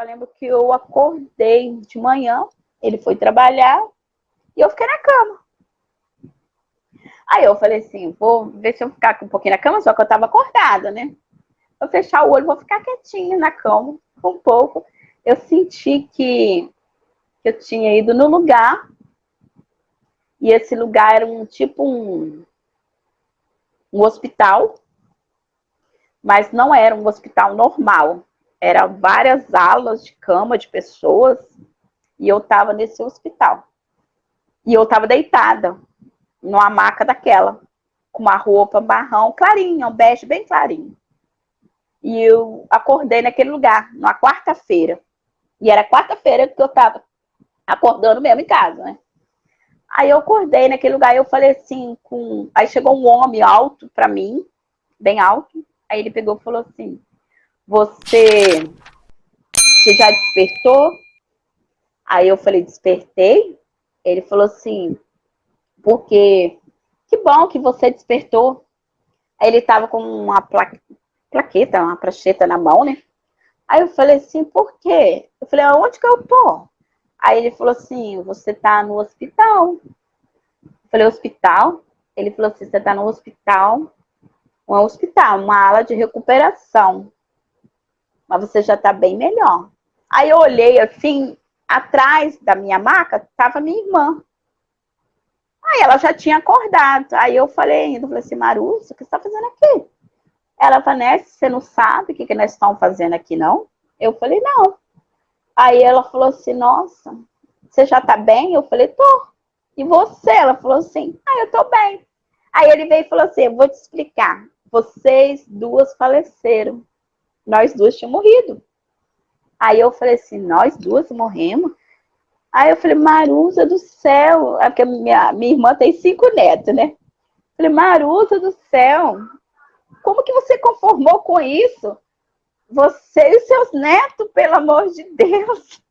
lembro que eu acordei de manhã, ele foi trabalhar e eu fiquei na cama. Aí eu falei assim, vou ver se eu ficar um pouquinho na cama, só que eu tava acordada, né? Vou fechar o olho, vou ficar quietinha na cama um pouco. Eu senti que eu tinha ido no lugar, e esse lugar era um hospital, mas não era um hospital normal. Era várias alas de cama de pessoas, e eu estava nesse hospital. E eu estava deitada numa maca daquela, com uma roupa marrom clarinha, um bege bem clarinho. E eu acordei naquele lugar, numa quarta-feira. E era quarta-feira que eu estava acordando mesmo em casa, né? Aí eu acordei naquele lugar e eu falei assim, aí chegou um homem alto para mim, bem alto. Aí ele pegou e falou assim, você já despertou? Aí eu falei, despertei? Ele falou assim, porque que bom que você despertou. Aí ele tava com uma plaqueta, uma prancheta na mão, né? Aí eu falei assim, por quê? Eu falei, aonde que eu tô? Aí ele falou assim, você tá no hospital. Eu falei, hospital? Ele falou assim, você tá no hospital, uma ala de recuperação. Mas você já tá bem melhor. Aí eu olhei assim, atrás da minha maca, tava minha irmã. Aí ela já tinha acordado. Aí eu falei assim, Maruza, o que você tá fazendo aqui? Ela falou, Ness, você não sabe o que nós estamos fazendo aqui, não? Eu falei, não. Aí ela falou assim, nossa, você já tá bem? Eu falei, tô. E você? Ela falou assim, eu tô bem. Aí ele veio e falou assim, eu vou te explicar. Vocês duas faleceram. Nós duas tínhamos morrido. Aí eu falei assim, nós duas morremos? Aí eu falei, Maruza do céu, porque minha irmã tem 5 netos, né? Eu falei, Maruza do céu, como que você conformou com isso? Você e seus netos, pelo amor de Deus.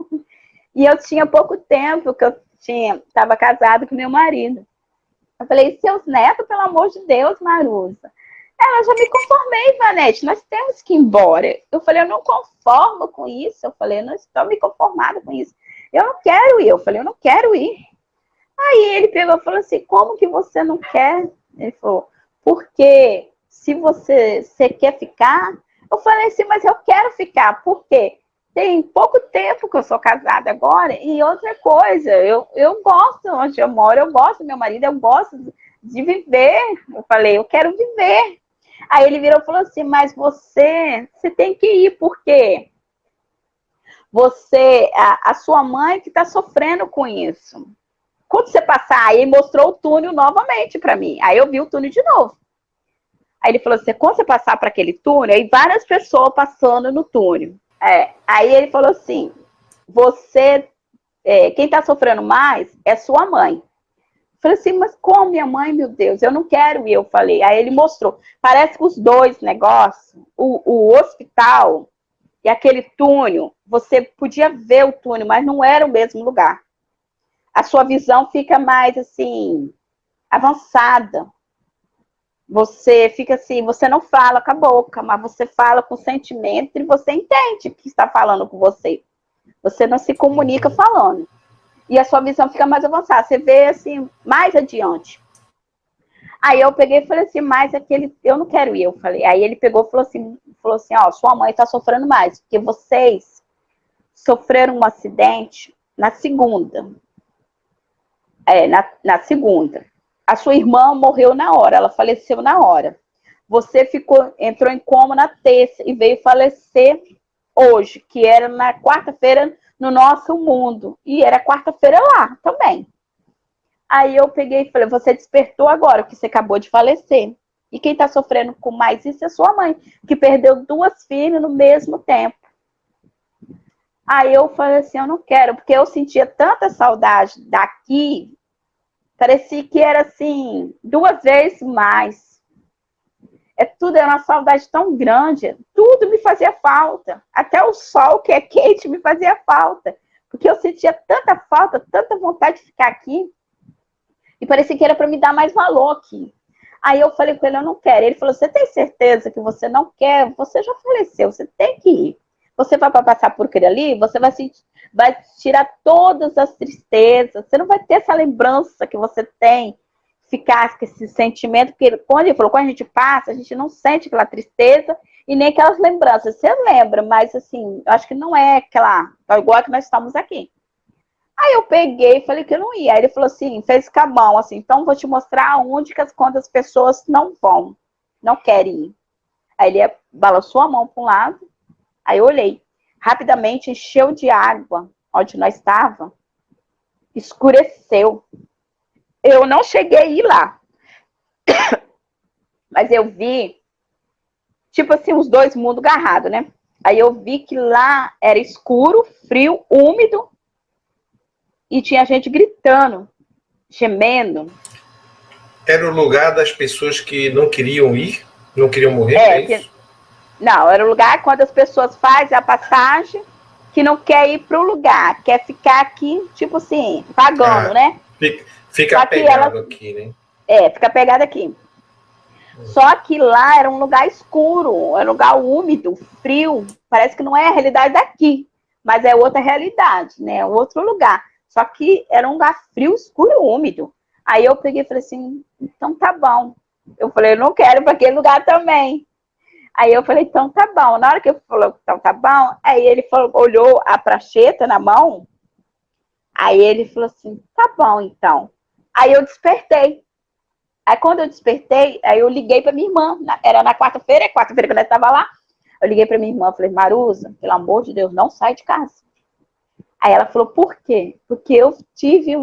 E eu tinha pouco tempo que eu estava casada com meu marido. Eu falei, seus netos, pelo amor de Deus, Maruza. Ela, já me conformei, Vanete, nós temos que ir embora. Eu falei, eu não conformo com isso. Eu falei, eu não estou me conformada com isso. Eu não quero ir. Eu falei, eu não quero ir. Aí ele pegou e falou assim, como que você não quer? Ele falou, porque se você quer ficar... Eu falei assim, mas eu quero ficar. Por quê? Tem pouco tempo que eu sou casada agora. E outra coisa, eu gosto onde eu moro, eu gosto do meu marido, eu gosto de viver. Eu falei, eu quero viver. Aí ele virou e falou assim, mas você tem que ir, porque a sua mãe que está sofrendo com isso. Quando você passar, aí ele mostrou o túnel novamente para mim. Aí eu vi o túnel de novo. Aí ele falou assim, quando você passar para aquele túnel, aí várias pessoas passando no túnel. Aí ele falou assim, quem está sofrendo mais é sua mãe. Eu falei assim, mas como minha mãe, meu Deus, eu não quero ir, eu falei. Aí ele mostrou, parece que os dois negócios, o hospital e aquele túnel, você podia ver o túnel, mas não era o mesmo lugar. A sua visão fica mais, assim, avançada. Você fica assim, você não fala com a boca, mas você fala com sentimento e você entende que está falando com você. Você não se comunica falando. E a sua visão fica mais avançada. Você vê, assim, mais adiante. Aí eu peguei e falei assim, mas eu não quero ir. Eu falei. Aí ele pegou e falou assim, ó, sua mãe está sofrendo mais, porque vocês sofreram um acidente na segunda. Na segunda. A sua irmã morreu na hora, ela faleceu na hora. Você entrou em coma na terça e veio falecer hoje, que era na quarta-feira no nosso mundo. E era quarta-feira lá também. Aí eu peguei e falei, você despertou agora, porque você acabou de falecer. E quem está sofrendo com mais isso é sua mãe, que perdeu 2 filhas no mesmo tempo. Aí eu falei assim, eu não quero, porque eu sentia tanta saudade daqui, parecia que era assim, 2 vezes mais. Tudo era uma saudade tão grande, tudo me fazia falta. Até o sol, que é quente, me fazia falta. Porque eu sentia tanta falta, tanta vontade de ficar aqui. E parecia que era para me dar mais valor aqui. Aí eu falei com ele, eu não quero. Ele falou, você tem certeza que você não quer? Você já faleceu, você tem que ir. Você vai passar por aquele ali, você vai tirar todas as tristezas, você não vai ter essa lembrança que você tem, ficar com esse sentimento, porque quando ele falou, quando a gente passa, a gente não sente aquela tristeza e nem aquelas lembranças. Você lembra, mas assim, eu acho que não é aquela, igual a que nós estamos aqui. Aí eu peguei e falei que eu não ia. Aí ele falou assim, fez com a mão, assim, então vou te mostrar onde que quando as pessoas não vão, não querem ir. Aí ele balançou a mão para um lado, aí eu olhei. Rapidamente encheu de água onde nós estávamos, escureceu. Eu não cheguei a ir lá, mas eu vi, tipo assim, os dois mundos agarrados, né? Aí eu vi que lá era escuro, frio, úmido, e tinha gente gritando, gemendo. Era o lugar das pessoas que não queriam ir, não queriam morrer, é isso? Não, era o lugar quando as pessoas fazem a passagem, que não quer ir para o lugar, quer ficar aqui, tipo assim, pagando, né? Fica pegado aqui, né? Fica pegado aqui. Só que lá era um lugar escuro, era um lugar úmido, frio. Parece que não é a realidade daqui, mas é outra realidade, né? Outro lugar. Só que era um lugar frio, escuro e úmido. Aí eu peguei e falei assim, então tá bom. Eu falei, eu não quero ir para aquele lugar também. Aí eu falei, então tá bom. Na hora que eu falei, então tá bom, aí ele falou, olhou a prancheta na mão, aí ele falou assim, tá bom então. Aí eu despertei. Aí quando eu despertei, aí eu liguei para minha irmã, era na quarta-feira que nós estava lá, eu liguei para minha irmã, falei, Marusa, pelo amor de Deus, não sai de casa. Aí ela falou, por quê? Porque eu tive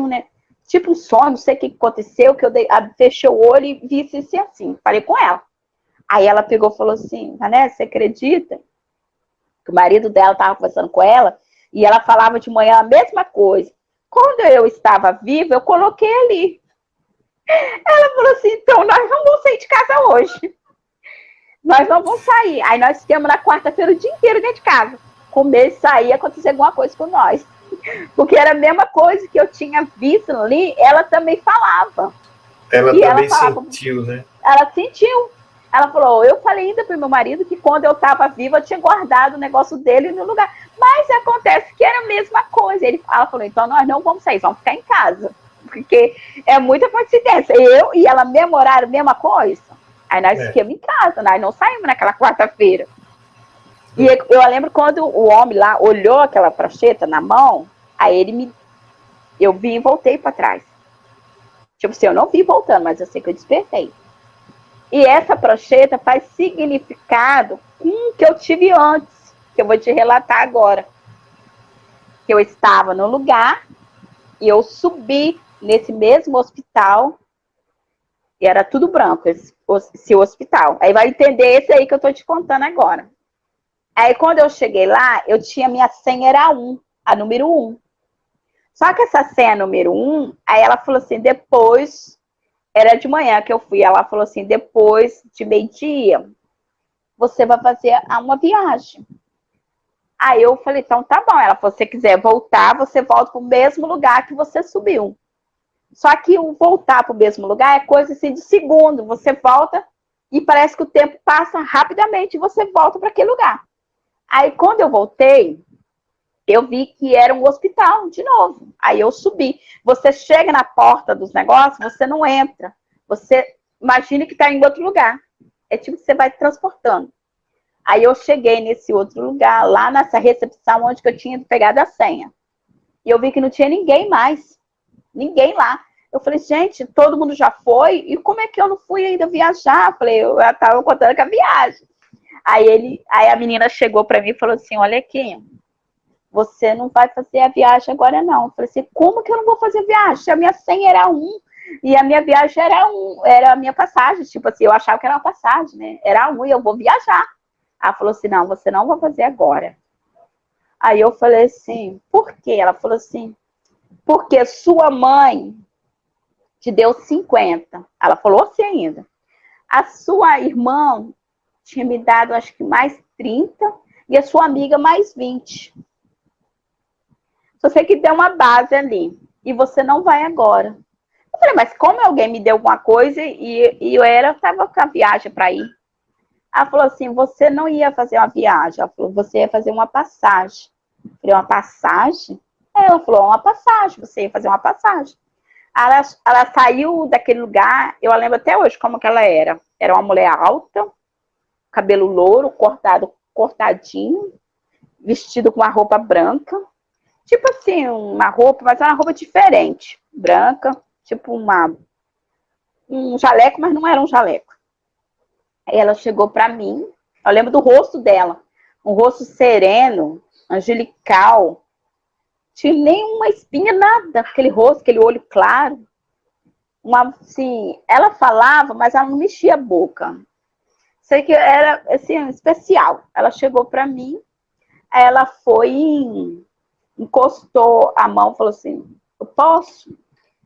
né, tipo um sonho, não sei o que aconteceu, que eu fechei o olho e vi isso assim, falei com ela. Aí ela pegou e falou assim, Vanessa, você acredita que o marido dela estava conversando com ela e ela falava de manhã a mesma coisa. Quando eu estava viva, eu coloquei ali. Ela falou assim, então nós não vamos sair de casa hoje. Nós não vamos sair. Aí nós ficamos na quarta-feira o dia inteiro dentro de casa. Comer, sair, acontecer alguma coisa com nós. Porque era a mesma coisa que eu tinha visto ali, ela também falava. Ela também sentiu, né? Ela sentiu. Ela falou, eu falei ainda pro meu marido que quando eu estava viva, eu tinha guardado o negócio dele no lugar. Mas acontece que era a mesma coisa. Ela falou, então nós não vamos sair, vamos ficar em casa. Porque é muita coincidência. Eu e ela memoraram a mesma coisa. Aí nós ficamos em casa, nós não saímos naquela quarta-feira. E eu lembro quando o homem lá olhou aquela prancheta na mão, aí eu vi e voltei para trás. Tipo assim, eu não vi voltando, mas eu sei que eu despertei. E essa prancheta faz significado com o que eu tive antes, que eu vou te relatar agora. Que eu estava no lugar e eu subi nesse mesmo hospital e era tudo branco, esse hospital. Aí vai entender esse aí que eu tô te contando agora. Aí quando eu cheguei lá, eu tinha minha senha era 1, a número 1. Só que essa senha número 1, aí ela falou assim, depois, era de manhã que eu fui, ela falou assim, depois de meio-dia, você vai fazer uma viagem. Aí eu falei, então tá bom. Ela falou, se você quiser voltar, você volta pro mesmo lugar que você subiu. Só que o voltar pro mesmo lugar é coisa assim de segundo. Você volta e parece que o tempo passa rapidamente e você volta para aquele lugar. Aí quando eu voltei, eu vi que era um hospital de novo. Aí eu subi. Você chega na porta dos negócios, você não entra. Você imagina que está em outro lugar. É tipo que você vai transportando. Aí eu cheguei nesse outro lugar, lá nessa recepção onde eu tinha pegado a senha. E eu vi que não tinha ninguém mais. Ninguém lá. Eu falei, gente, todo mundo já foi? E como é que eu não fui ainda viajar? Eu falei, eu estava contando com a viagem. Aí a menina chegou para mim e falou assim, olha aqui, você não vai fazer a viagem agora não. Eu falei assim, como que eu não vou fazer a viagem? A minha senha era 1 e a minha viagem era a minha passagem. Tipo assim, eu achava que era uma passagem, né? Era 1 e eu vou viajar. Ela falou assim, não, você não vai fazer agora. Aí eu falei assim, por quê? Ela falou assim, porque sua mãe te deu 50. Ela falou assim ainda. A sua irmã tinha me dado, acho que mais 30, e a sua amiga mais 20. Só sei que deu uma base ali, e você não vai agora. Eu falei, mas como alguém me deu alguma coisa e eu estava com a viagem para ir? Ela falou assim, você não ia fazer uma viagem. Ela falou, você ia fazer uma passagem. Eu falei, uma passagem? Ela falou, uma passagem, você ia fazer uma passagem. Ela saiu daquele lugar, eu lembro até hoje como que ela era. Era uma mulher alta, cabelo louro, cortadinho, vestido com uma roupa branca. Tipo assim, uma roupa, mas uma roupa diferente. Branca, tipo um jaleco, mas não era um jaleco. Aí ela chegou para mim, eu lembro do rosto dela, um rosto sereno, angelical, tinha nenhuma espinha, nada, aquele rosto, aquele olho claro. Assim, ela falava, mas ela não mexia a boca. Sei que era assim, especial. Ela chegou para mim, aí ela foi, encostou a mão, falou assim, eu posso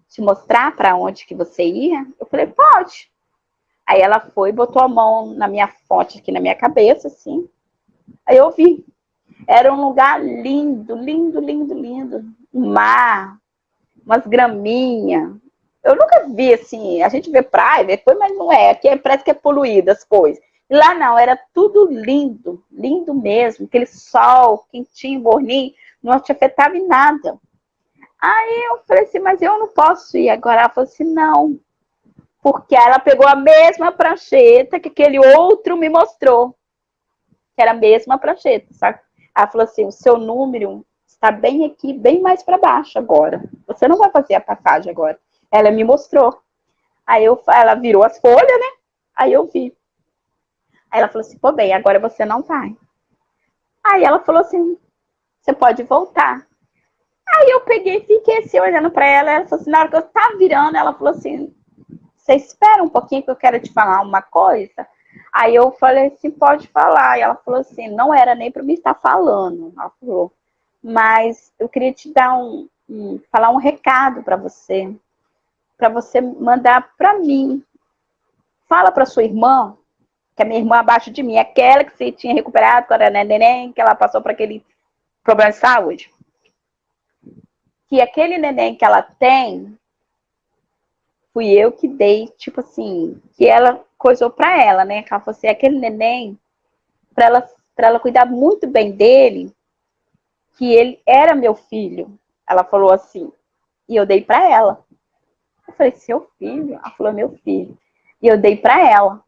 te mostrar para onde que você ia? Eu falei, pode. Aí ela foi, botou a mão na minha fonte, aqui na minha cabeça, assim. Aí eu vi. Era um lugar lindo, lindo, lindo, lindo. Um mar, umas graminhas. Eu nunca vi, assim, a gente vê praia depois, mas não é. Aqui parece que é poluída as coisas. E lá não, era tudo lindo, lindo mesmo. Aquele sol quentinho, morninho, não te afetava em nada. Aí eu falei assim, mas eu não posso ir agora. Ela falou assim, não. Porque ela pegou a mesma prancheta que aquele outro me mostrou. Que era a mesma prancheta, sabe? Ela falou assim, o seu número está bem aqui, bem mais para baixo agora. Você não vai fazer a passagem agora. Ela me mostrou. Aí ela virou as folhas, né? Aí eu vi. Aí ela falou assim, pô, bem, agora você não vai. Aí ela falou assim, você pode voltar. Aí eu peguei e fiquei assim, olhando para ela. Ela falou assim, na hora que eu estava virando, ela falou assim, você espera um pouquinho que eu quero te falar uma coisa. Aí eu falei assim, pode falar. E ela falou assim, não era nem para me estar falando. Ela falou, mas eu queria te dar falar um recado para você mandar para mim. Fala para sua irmã, que é minha irmã abaixo de mim, aquela que você tinha recuperado quando era neném, que ela passou por aquele problema de saúde. Que aquele neném que ela tem, fui eu que dei, tipo assim, que ela coisou para ela, né? Que ela falou assim, aquele neném, para ela cuidar muito bem dele, que ele era meu filho. Ela falou assim, e eu dei para ela. Eu falei, seu filho? Ela falou, meu filho. E eu dei para ela.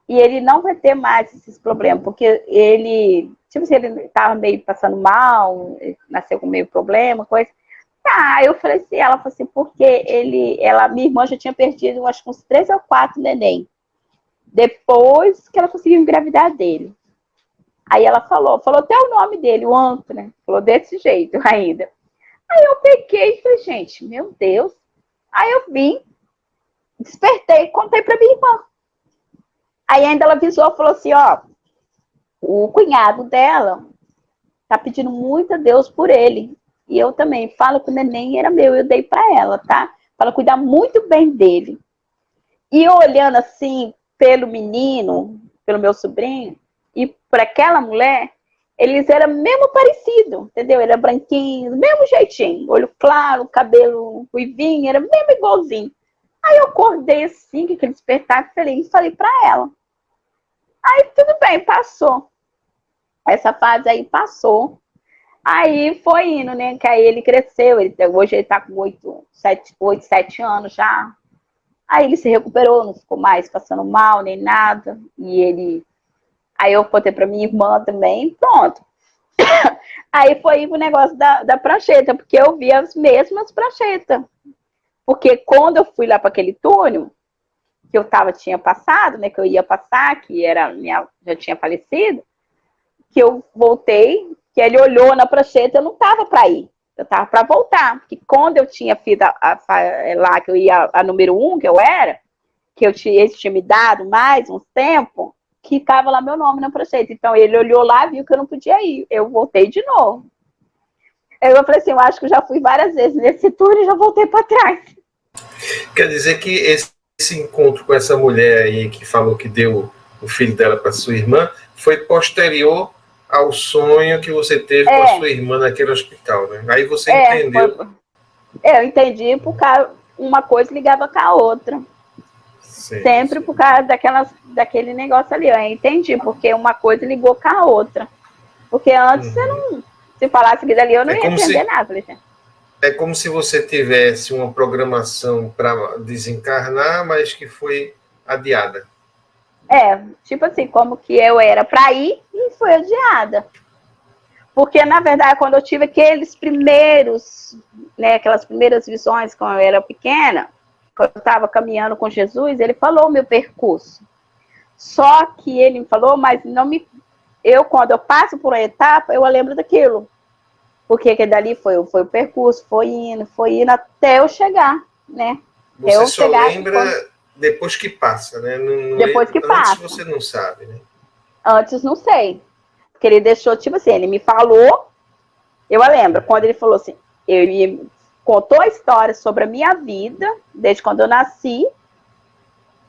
E ele não vai ter mais esses problemas, porque ele, tipo assim, ele estava meio passando mal, nasceu com meio problema, coisa. Tá, eu falei assim, ela falou assim, porque minha irmã já tinha perdido, acho que uns 3 ou 4 neném. Depois que ela conseguiu engravidar dele. Aí ela falou até o nome dele, o Antônio, falou desse jeito ainda. Aí eu peguei e falei, gente, meu Deus. Aí eu vim, despertei, contei pra minha irmã. Aí ainda ela avisou, falou assim, ó, o cunhado dela tá pedindo muito a Deus por ele. E eu também falo que o neném era meu, eu dei pra ela, tá? Para ela cuidar muito bem dele. E eu olhando assim, pelo menino, pelo meu sobrinho, e por aquela mulher, eles eram mesmo parecidos, entendeu? Era branquinho, mesmo jeitinho, olho claro, cabelo ruivinho, era mesmo igualzinho. Aí eu acordei assim, que aquele despertar, falei pra ela. Aí tudo bem, passou. Essa fase aí passou. Aí foi indo, né? Que aí ele cresceu, hoje ele tá com 8, 7 anos já. Aí ele se recuperou, não ficou mais passando mal, nem nada. Aí eu contei pra minha irmã também, pronto. Aí foi o negócio da prancheta, porque eu vi as mesmas pranchetas. Porque quando eu fui lá para aquele túnel, que tinha passado, né, que eu ia passar, já tinha falecido, que eu voltei, que ele olhou na prancheta, eu não estava para ir, eu estava para voltar, porque quando eu tinha feito lá, que eu ia a número 1, que eu era, que ele tinha me dado mais uns tempos, que estava lá meu nome na prancheta, então ele olhou lá, viu que eu não podia ir, eu voltei de novo. Eu falei assim, eu acho que eu já fui várias vezes nesse tour e já voltei para trás. Quer dizer que esse encontro com essa mulher aí que falou que deu o filho dela para sua irmã foi posterior ao sonho que você teve com a sua irmã naquele hospital, né? Aí você entendeu. Eu entendi porque uma coisa ligava com a outra. Sempre por causa daquele negócio ali. Eu entendi, porque uma coisa ligou com a outra. Porque antes você não... Se falasse aquilo ali, eu não ia entender nada. É como se você tivesse uma programação para desencarnar, mas que foi adiada. Tipo assim, como que eu era para ir e foi adiada. Porque, na verdade, quando eu tive aqueles primeiros, né, aquelas primeiras visões quando eu era pequena, quando eu estava caminhando com Jesus, ele falou o meu percurso. Só que ele me falou, mas não me... quando eu passo por uma etapa, eu lembro daquilo. Porque que dali foi o percurso, foi indo até eu chegar, né? Você só lembra depois que passa, né? Depois que passa. Antes você não sabe, né? Antes não sei. Porque ele deixou, tipo assim, ele me falou, eu lembro, quando ele falou assim, ele contou a história sobre a minha vida, desde quando eu nasci,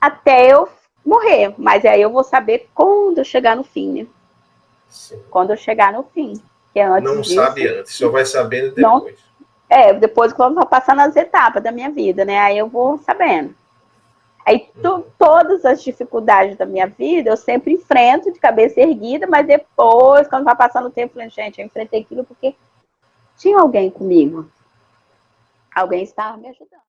até eu morrer. Mas aí eu vou saber quando eu chegar no fim, né? Sim. Quando eu chegar no fim. Que antes não disso, sabe antes, só vai sabendo depois. Depois quando eu vou passando as etapas da minha vida, né? Aí eu vou sabendo. Aí todas as dificuldades da minha vida eu sempre enfrento de cabeça erguida, mas depois, quando vai passando o tempo, eu falei, gente, eu enfrentei aquilo porque tinha alguém comigo. Alguém estava me ajudando.